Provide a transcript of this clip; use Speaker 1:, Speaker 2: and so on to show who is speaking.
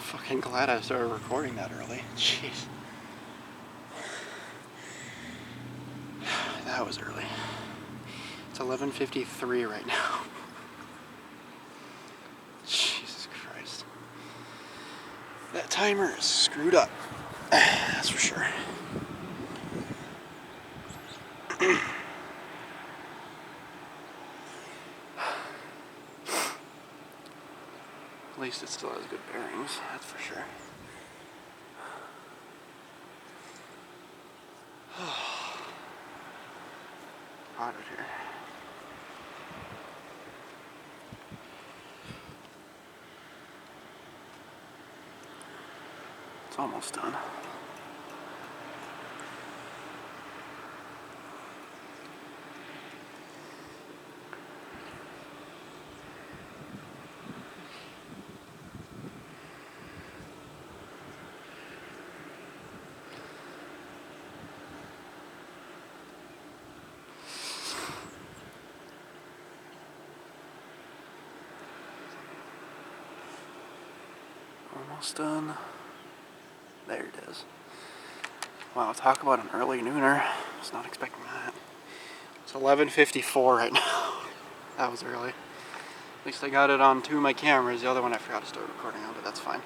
Speaker 1: fucking glad I started recording that early. Jeez. That was early. It's 11:53 right now. Jesus Christ. That timer is screwed up. That's for sure. At least it still has good bearings, that's for sure. Hot out here. It's almost done. Almost done. There it is. Wow, talk about an early nooner. I was not expecting that. It's 11:54 right now. That was early. At least I got it on two of my cameras. The other one I forgot to start recording on, but that's fine.